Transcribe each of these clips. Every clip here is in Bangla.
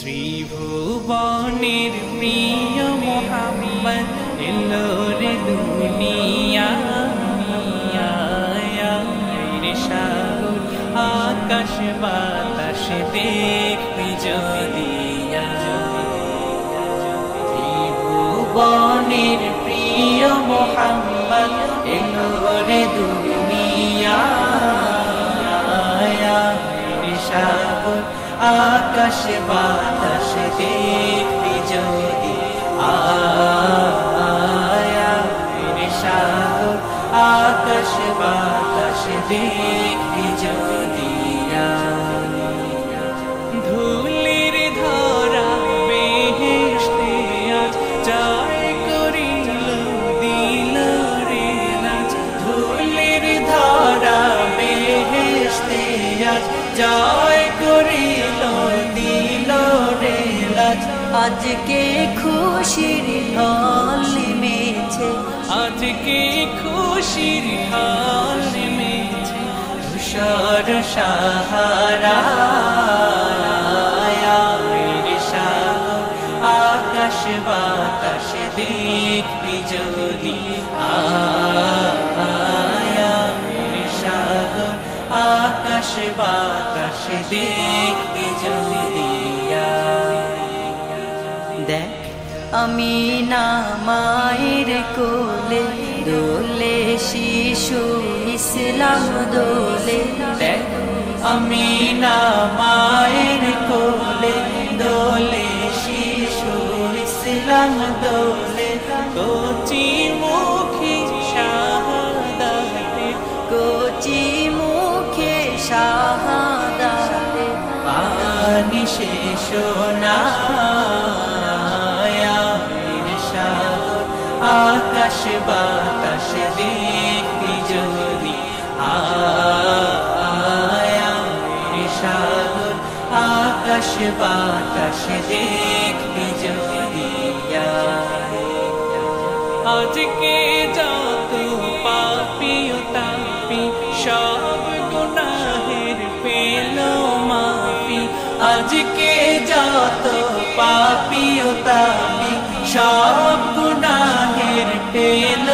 ত্রিভুবনের প্রিয় মোহাম্মদ এলো রে দুনিয়ায় সাগর আকাশ বাতাস দেখবি যদি ত্রিভুবনের প্রিয় মোহাম্মদ এলো রে দুনিয়ায় সাগর আকাশ বাতাস দেখবি যদি সাগর আকাশ বাতাস দেখবি যদি ধুলির ধরা বেহেশতে আজ জয় করিল দিল রে নাচ ধুলির ধরা বেহেশতে আজ জয় করিল দিল রে লাজ আজকে খুশির ঢল নেমেছে আজকে খুশির ঢল নেমেছে ধূসর সাহারা সাগর আকাশ বাতাস দেখবি যদি সাগর আকাশ বাতাস দেখবি যদি দেখ আমি না মায়ের কোলে দোলে শিশু ইসলাম দোলে দেখ আমি না মায়ের কোলে দোলে শিশু ইসলাম দোলে কচি মুখে শাহাদাতে কচি মুখে শাহাদাতে পানি সে সোনা সাগর আকাশ বাতাস দেখবি যদি সাগর আকাশ বাতাস দেখবি যদি আজকে যত পাপি ও তাপি সব গুনাহের পেল মাফি আজকে যত পাপি ও তাপি সব গুনাহের পেল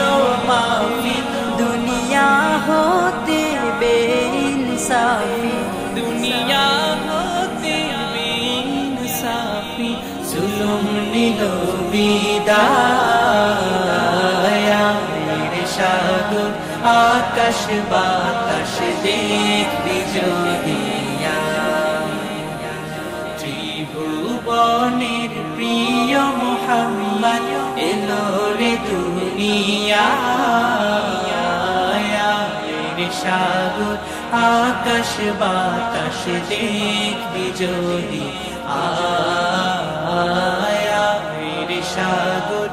মাফি দুনিয়া হতে বেইনসাফি দুনিয়া হতে বেইনসাফি জুলুম নিল বিদায় সাগর আকাশ বাতাস দেখবি যদি ত্রিভুবনের প্রিয় মোহাম্মদ এলো রে দুনিয়ায় সাগর আকাশ বাতাস দেখবি যদি সাগর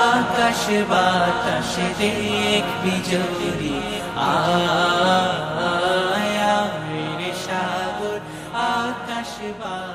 আকাশ বাতাস দেখবি যদি সাগর আকাশ বাতাস